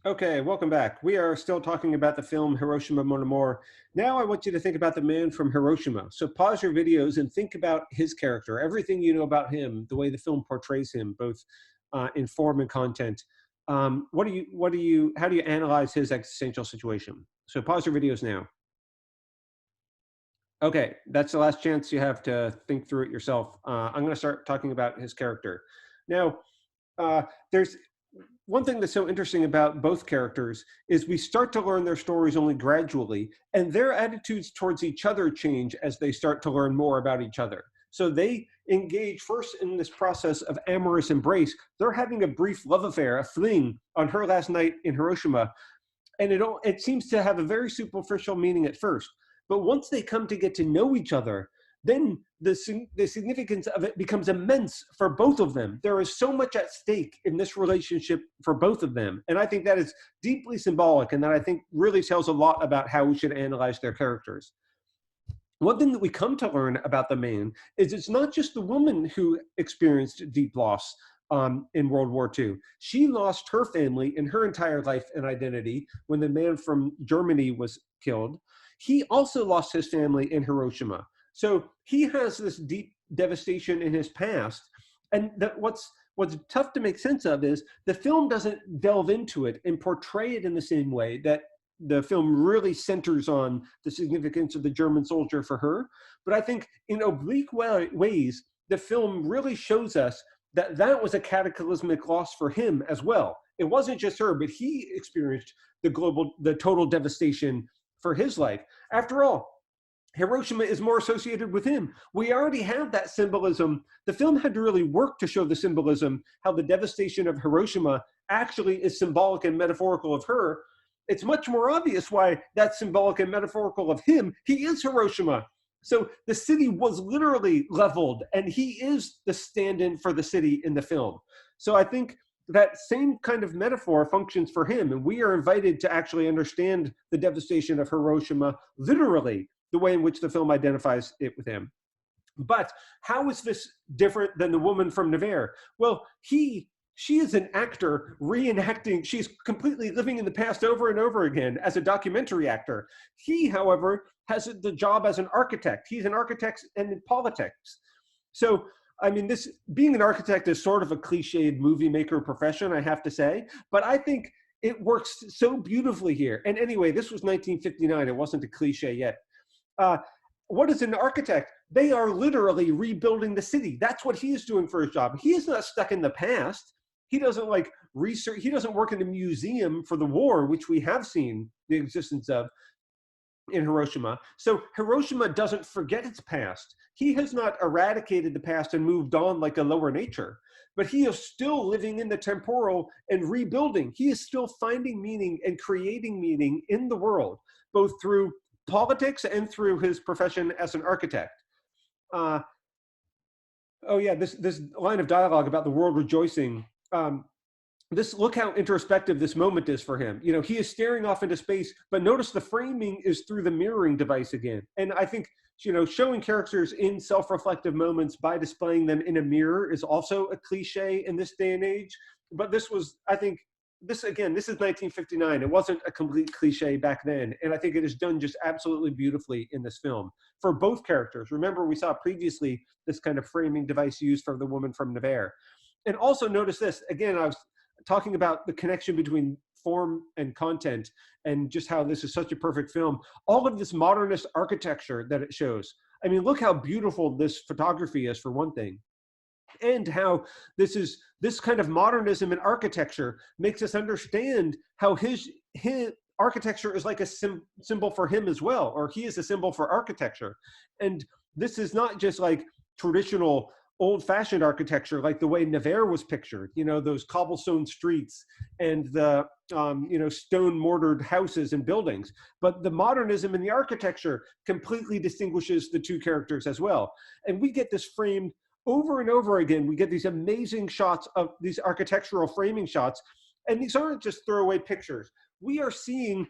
Okay, welcome back. We are still talking about the film Hiroshima Mon Amour. Now I want you to think about the man from Hiroshima. So pause your videos and think about his character, everything you know about him, the way the film portrays him, both in form and content. How do you analyze his existential situation? So pause your videos now. Okay, that's the last chance you have to think through it yourself. I'm going to start talking about his character. Now, uh, there's one thing that's so interesting about both characters is we start to learn their stories only gradually, and their attitudes towards each other change as they start to learn more about each other. So they engage first in this process of amorous embrace. They're having a brief love affair, a fling on her last night in Hiroshima, and it seems to have a very superficial meaning at first. But once they come to get to know each other, then the significance of it becomes immense for both of them. There is so much at stake in this relationship for both of them. And I think that is deeply symbolic, and that I think really tells a lot about how we should analyze their characters. One thing that we come to learn about the man is it's not just the woman who experienced deep loss in World War II. She lost her family and her entire life and identity when the man from Germany was killed. He also lost his family in Hiroshima. So he has this deep devastation in his past. And what's tough to make sense of is the film doesn't delve into it and portray it in the same way that the film really centers on the significance of the German soldier for her. But I think in oblique ways, the film really shows us that that was a cataclysmic loss for him as well. It wasn't just her, but he experienced the total devastation for his life. After all, Hiroshima is more associated with him. We already have that symbolism. The film had to really work to show the symbolism, how the devastation of Hiroshima actually is symbolic and metaphorical of her. It's much more obvious why that's symbolic and metaphorical of him. He is Hiroshima. So the city was literally leveled, and he is the stand in for the city in the film. So I think that same kind of metaphor functions for him, and we are invited to actually understand the devastation of Hiroshima literally, the way in which the film identifies it with him. But how is this different than the woman from Nevers? Well, she is an actor reenacting, she's completely living in the past over and over again as a documentary actor. He, however, has the job as an architect. He's an architect and in politics. So, I mean, this being an architect is sort of a cliched movie maker profession, I have to say, but I think it works so beautifully here. And anyway, this was 1959. It wasn't a cliche yet. Uh, what is an architect? They are literally rebuilding the city. That's what he is doing for his job. He is not stuck in the past. He doesn't like research. He doesn't work in a museum for the war, which we have seen the existence of in Hiroshima. So Hiroshima doesn't forget its past. He has not eradicated the past and moved on like a lower nature, but he is still living in the temporal and rebuilding. He is still finding meaning and creating meaning in the world, both through politics and through his profession as an architect. Uh, oh yeah, this line of dialogue about the world rejoicing. This look how introspective this moment is for him. You know, he is staring off into space, but notice the framing is through the mirroring device again. And I think, you know, showing characters in self-reflective moments by displaying them in a mirror is also a cliche in this day and age. But this was, I think, this again, this is 1959. It wasn't a complete cliche back then. And I think it is done just absolutely beautifully in this film for both characters. Remember, we saw previously this kind of framing device used for the woman from Nevers. And also notice this, again, I was talking about the connection between form and content and just how this is such a perfect film. All of this modernist architecture that it shows. I mean, look how beautiful this photography is for one thing. And how this kind of modernism in architecture makes us understand how his architecture is like a symbol for him as well, or he is a symbol for architecture. And this is not just like traditional old-fashioned architecture like the way Nevers was pictured, you know, those cobblestone streets and the you know, stone mortared houses and buildings. But the modernism in the architecture completely distinguishes the two characters as well. And we get this framed over and over again. We get these amazing shots of these architectural framing shots, and these aren't just throwaway pictures. We are seeing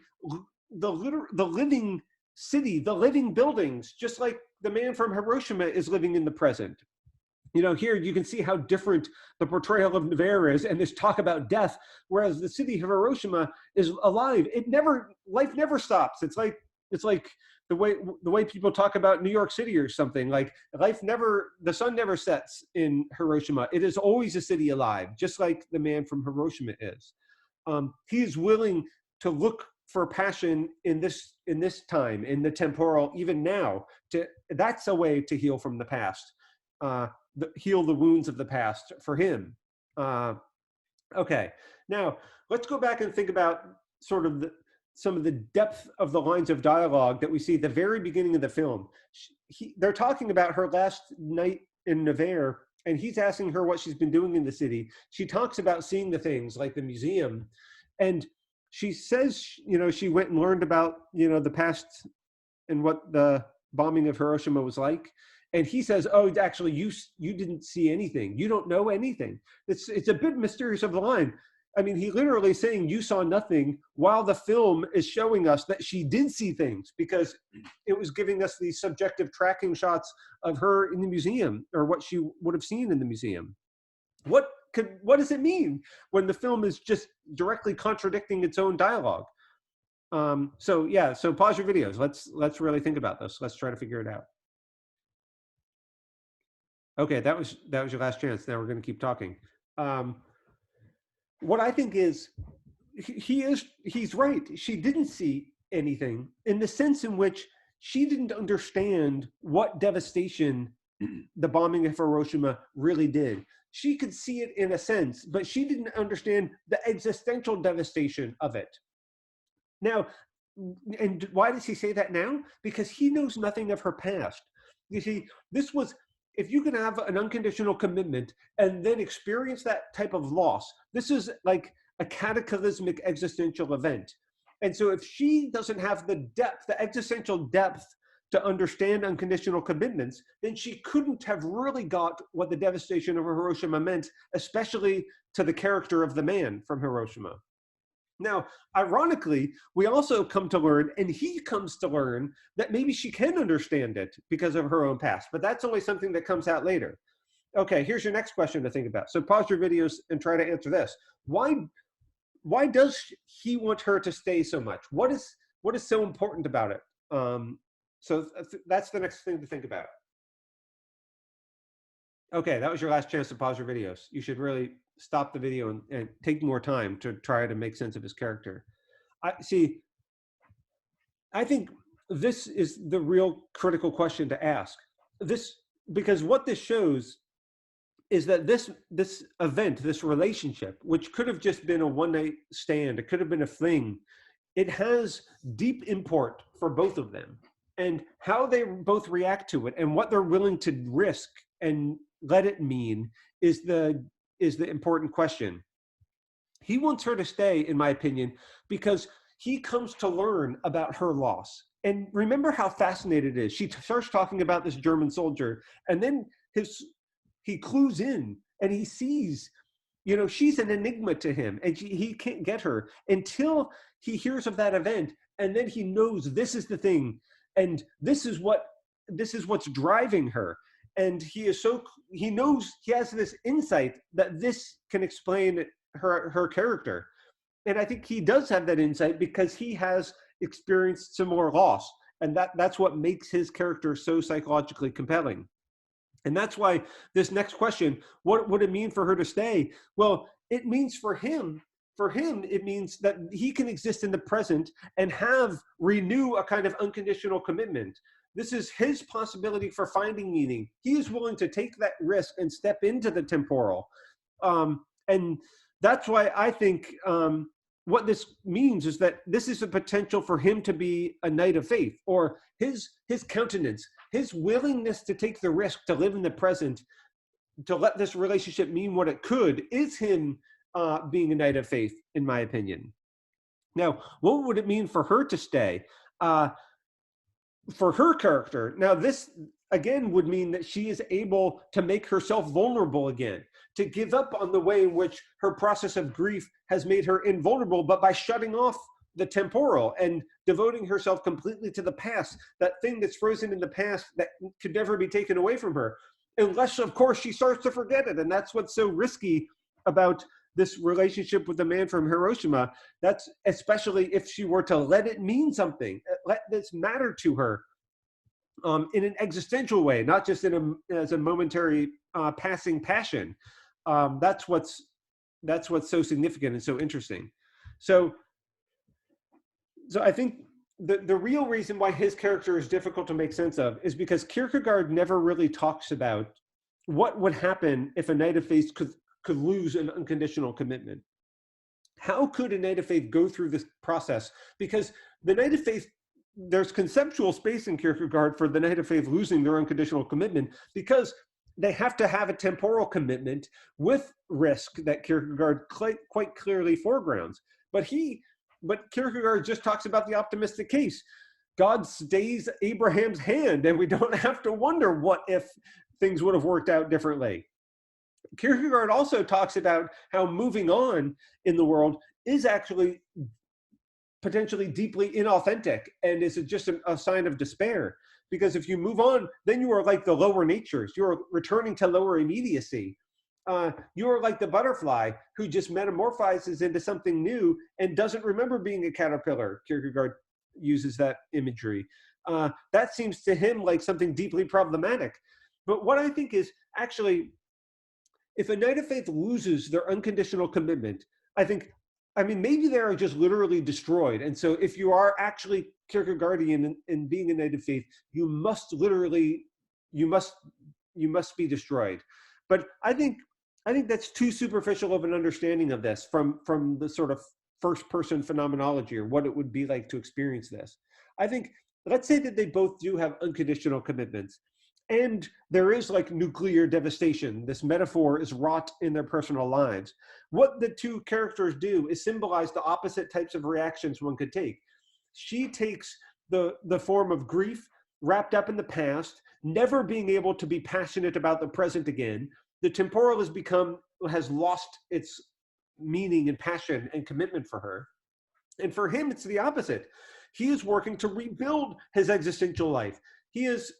the living city, the living buildings, just like the man from Hiroshima is living in the present. You know, here you can see how different the portrayal of Nevers is, and this talk about death, whereas the city of Hiroshima is alive. Life never stops. It's like the way people talk about New York City or something. Like the sun never sets in Hiroshima. It is always a city alive, just like the man from Hiroshima is. He is willing to look for passion in this time, in the temporal, even now. That's a way to heal from the past. Heal the wounds of the past for him. Okay, now let's go back and think about sort of some of the depth of the lines of dialogue that we see at the very beginning of the film. They're talking about her last night in Nevers, and he's asking her what she's been doing in the city. She talks about seeing the things like the museum, and she says, you know, she went and learned about, you know, the past and what the bombing of Hiroshima was like. And he says, oh, actually, you didn't see anything. You don't know anything. It's a bit mysterious of the line. I mean, he literally saying you saw nothing while the film is showing us that she did see things, because it was giving us these subjective tracking shots of her in the museum, or what she would have seen in the museum. What does it mean when the film is just directly contradicting its own dialogue? So pause your videos. Let's really think about this. Let's try to figure it out. Okay, that was your last chance. Now we're going to keep talking. What I think is, he's right. She didn't see anything, in the sense in which she didn't understand what devastation the bombing of Hiroshima really did. She could see it in a sense, but she didn't understand the existential devastation of it. Now, and why does he say that now? Because he knows nothing of her past. You see, this was, if you can have an unconditional commitment and then experience that type of loss, this is like a cataclysmic existential event. And so if she doesn't have the depth, the existential depth to understand unconditional commitments, then she couldn't have really got what the devastation of Hiroshima meant, especially to the character of the man from Hiroshima. Now, ironically, we also come to learn, and he comes to learn, that maybe she can understand it because of her own past, but that's only something that comes out later. Okay, here's your next question to think about. So pause your videos and try to answer this. Why does he want her to stay so much? What is so important about it? So that's the next thing to think about. Okay, that was your last chance to pause your videos. You should really stop the video and take more time to try to make sense of his character. I think this is the real critical question to ask. Because what this shows is that this event, this relationship, which could have just been a one-night stand, it could have been a fling, it has deep import for both of them. And how they both react to it and what they're willing to risk and let it mean is the important question. He wants her to stay, in my opinion, because he comes to learn about her loss. And remember how fascinated it is. She starts talking about this German soldier, and then he clues in and he sees, you know, she's an enigma to him, and he can't get her until he hears of that event, and then he knows this is the thing, and this is what's driving her. And he knows, he has this insight that this can explain her character. And I think he does have that insight because he has experienced some more loss. And that's what makes his character so psychologically compelling. And that's why this next question, what would it mean for her to stay? Well, it means for him, it means that he can exist in the present and renew a kind of unconditional commitment. This is his possibility for finding meaning. He is willing to take that risk and step into the temporal. And that's why I think what this means is that this is a potential for him to be a knight of faith, or his countenance, his willingness to take the risk to live in the present, to let this relationship mean what it could, is him being a knight of faith, in my opinion. Now, what would it mean for her to stay? For her character, now this again would mean that she is able to make herself vulnerable again, to give up on the way in which her process of grief has made her invulnerable, but by shutting off the temporal and devoting herself completely to the past, that thing that's frozen in the past that could never be taken away from her. unless, of course, she starts to forget it. And that's what's so risky about this relationship with the man from Hiroshima. That's especially if she were to let it mean something, let this matter to her in an existential way, not just as a momentary passing passion. That's what's so significant and so interesting. So I think the real reason why his character is difficult to make sense of is because Kierkegaard never really talks about what would happen if a knight of faith could lose an unconditional commitment. How could a knight of faith go through this process? Because the knight of faith, there's conceptual space in Kierkegaard for the knight of faith losing their unconditional commitment, because they have to have a temporal commitment with risk that Kierkegaard quite clearly foregrounds. But Kierkegaard just talks about the optimistic case. God stays Abraham's hand, and we don't have to wonder what if things would have worked out differently. Kierkegaard also talks about how moving on in the world is actually potentially deeply inauthentic and is just a sign of despair. Because if you move on, then you are like the lower natures. You're returning to lower immediacy. You are like the butterfly who just metamorphizes into something new and doesn't remember being a caterpillar. Kierkegaard uses that imagery. That seems to him like something deeply problematic. But what I think is actually, if a knight of faith loses their unconditional commitment, I mean, maybe they are just literally destroyed. And so if you are actually Kierkegaardian in being a knight of faith, you must be destroyed. But I think that's too superficial of an understanding of this from the sort of first person phenomenology, or what it would be like to experience this. I think, let's say that they both do have unconditional commitments, and there is like nuclear devastation. This metaphor is wrought in their personal lives. What the two characters do is symbolize the opposite types of reactions one could take. She takes the form of grief wrapped up in the past, never being able to be passionate about the present again. The temporal has lost its meaning and passion and commitment for her. And for him, it's the opposite. He is working to rebuild his existential life. He is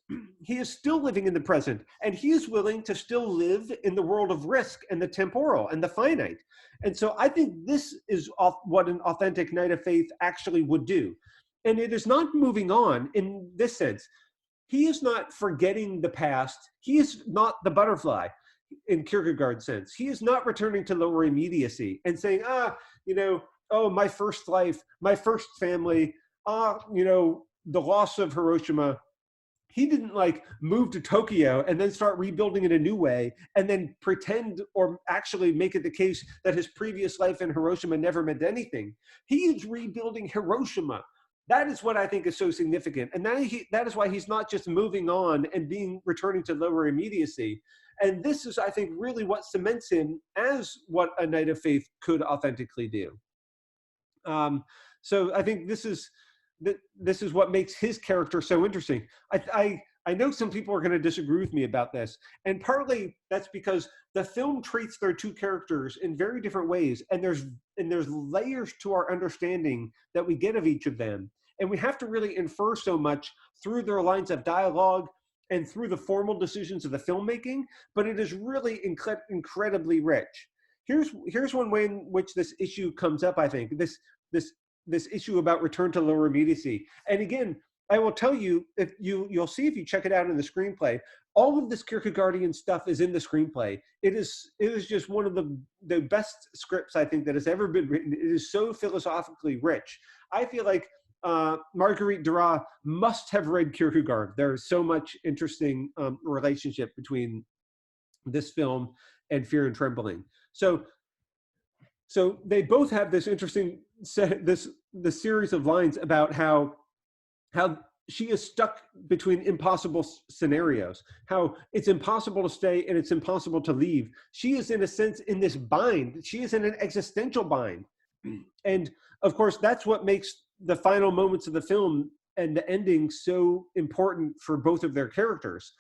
still living in the present, and he is willing to still live in the world of risk and the temporal and the finite. And so I think this is what an authentic knight of faith actually would do. And it is not moving on in this sense. He is not forgetting the past. He is not the butterfly in Kierkegaard's sense. He is not returning to lower immediacy and saying, oh, my first life, my first family, the loss of Hiroshima. He didn't like move to Tokyo and then start rebuilding in a new way and then pretend or actually make it the case that his previous life in Hiroshima never meant anything. He is rebuilding Hiroshima. That is what I think is so significant. And that is why he's not just moving on and returning to lower immediacy. And this is, I think, really what cements him as what a knight of faith could authentically do. So I think this is what makes his character so interesting. I know some people are going to disagree with me about this, and partly that's because the film treats their two characters in very different ways, and there's layers to our understanding that we get of each of them, and we have to really infer so much through their lines of dialogue and through the formal decisions of the filmmaking. But it is really incredibly rich. Here's one way in which this issue comes up. I think this issue about return to lower immediacy. And again, I will tell you, if you'll see if you check it out in the screenplay, all of this Kierkegaardian stuff is in the screenplay. It is just one of the best scripts I think that has ever been written. It is so philosophically rich. I feel like Marguerite Duras must have read Kierkegaard. There is so much interesting relationship between this film and Fear and Trembling. So they both have this interesting the series of lines about how she is stuck between impossible scenarios, how it's impossible to stay and it's impossible to leave. She is, in a sense, in this bind. She is in an existential bind. And of course, that's what makes the final moments of the film and the ending so important for both of their characters.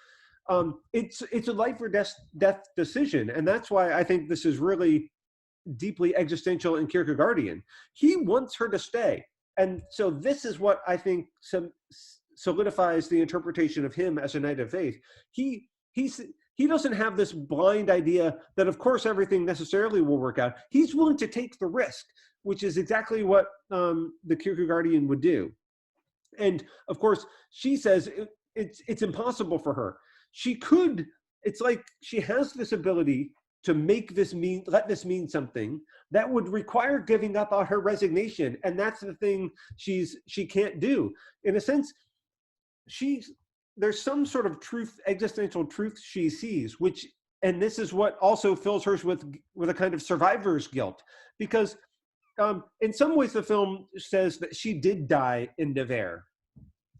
It's a life or death decision. And that's why I think this is really deeply existential and Kierkegaardian. He wants her to stay. And so this is what I think solidifies the interpretation of him as a knight of faith. He he doesn't have this blind idea that of course everything necessarily will work out. He's willing to take the risk, which is exactly what the Kierkegaardian would do. And of course, she says it's impossible for her. She could, it's like she has this ability to make this mean, let this mean something that would require giving up on her resignation. And that's the thing she can't do. In a sense, there's some sort of truth, existential truth she sees, which, and this is what also fills her with a kind of survivor's guilt, because in some ways the film says that she did die in Nevers.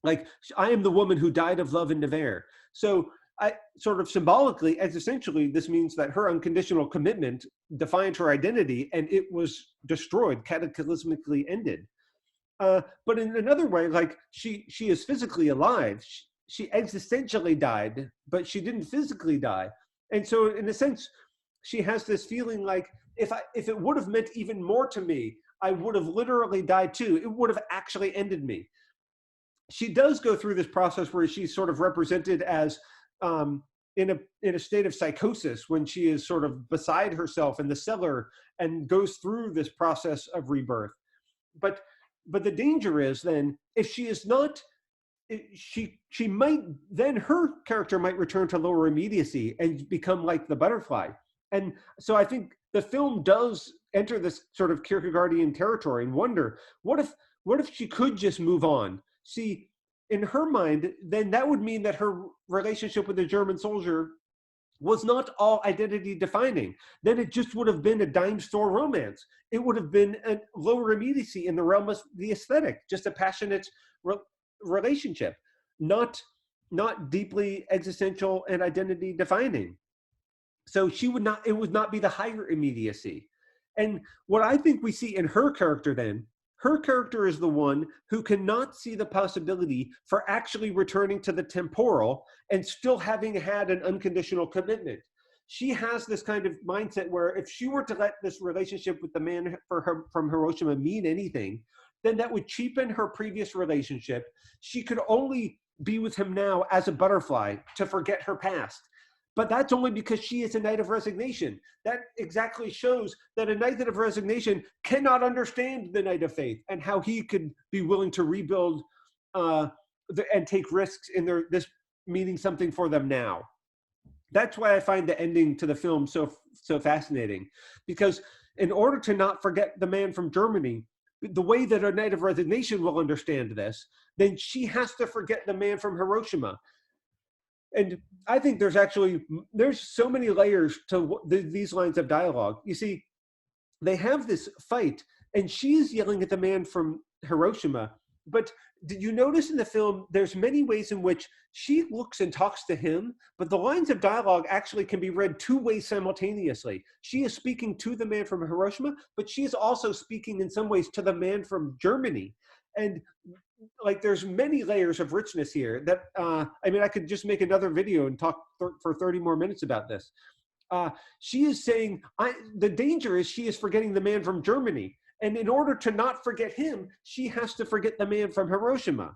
Like, I am the woman who died of love in Nevers. So I sort of symbolically, existentially, this means that her unconditional commitment defined her identity, and it was destroyed, cataclysmically ended. But in another way, like she is physically alive. She existentially died, but she didn't physically die. And so in a sense, she has this feeling like, if it would have meant even more to me, I would have literally died too. It would have actually ended me. She does go through this process where she's sort of represented as in a state of psychosis when she is sort of beside herself in the cellar and goes through this process of rebirth. But the danger is then, if she is not, she might, then her character might return to lower immediacy and become like the butterfly. And so I think the film does enter this sort of Kierkegaardian territory and wonder, what if she could just move on? See, in her mind, then that would mean that her relationship with the German soldier was not all identity defining. Then it just would have been a dime store romance. It would have been a lower immediacy in the realm of the aesthetic, just a passionate relationship, not deeply existential and identity defining. So it would not be the higher immediacy. And what I think we see in her character then, her character is the one who cannot see the possibility for actually returning to the temporal and still having had an unconditional commitment. She has this kind of mindset where if she were to let this relationship with the man from Hiroshima mean anything, then that would cheapen her previous relationship. She could only be with him now as a butterfly to forget her past. But that's only because she is a knight of resignation. That exactly shows that a knight of resignation cannot understand the knight of faith and how he could be willing to rebuild and take risks in this meaning something for them now. That's why I find the ending to the film so fascinating, because in order to not forget the man from Germany, the way that a knight of resignation will understand this, then she has to forget the man from Hiroshima. And I think there's so many layers to these lines of dialogue. You see, they have this fight, and she's yelling at the man from Hiroshima. But did you notice in the film, there's many ways in which she looks and talks to him, but the lines of dialogue actually can be read two ways simultaneously. She is speaking to the man from Hiroshima, but she is also speaking in some ways to the man from Germany. And like, there's many layers of richness here that, I could just make another video and talk for 30 more minutes about this. She is saying, the danger is she is forgetting the man from Germany. And in order to not forget him, she has to forget the man from Hiroshima.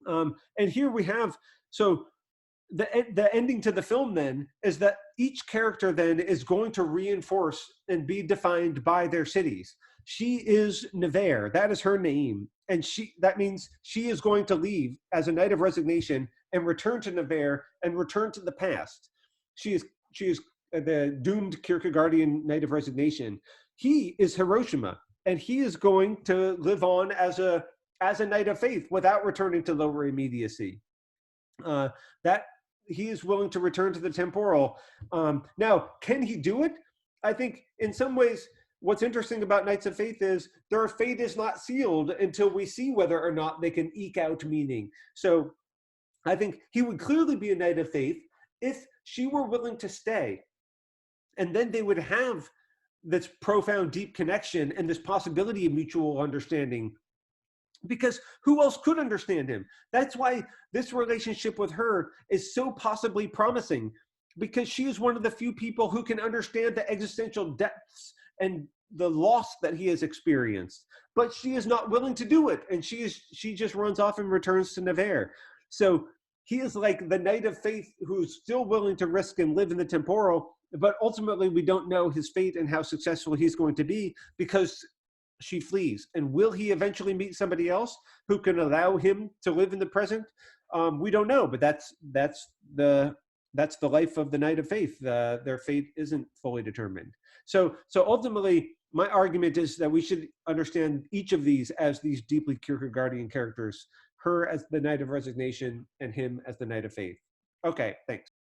And here we have, so the ending to the film then is that each character then is going to reinforce and be defined by their cities. She is Nevers, that is her name. And that means she is going to leave as a knight of resignation and return to Nevers and return to the past. She is the doomed Kierkegaardian knight of resignation. He is Hiroshima, and he is going to live on as a knight of faith without returning to lower immediacy. That he is willing to return to the temporal. Now, can he do it? I think in some ways, what's interesting about Knights of Faith is their fate is not sealed until we see whether or not they can eke out meaning. So I think he would clearly be a Knight of Faith if she were willing to stay. And then they would have this profound, deep connection and this possibility of mutual understanding. Because who else could understand him? That's why this relationship with her is so possibly promising, because she is one of the few people who can understand the existential depths and the loss that he has experienced, but she is not willing to do it, and she just runs off and returns to Nevers. So he is like the knight of faith who's still willing to risk and live in the temporal, but ultimately we don't know his fate and how successful he's going to be because she flees. And will he eventually meet somebody else who can allow him to live in the present? We don't know, but that's the life of the knight of faith. Their fate isn't fully determined. So ultimately, my argument is that we should understand each of these as these deeply Kierkegaardian characters, her as the knight of resignation and him as the knight of faith. Okay, thanks.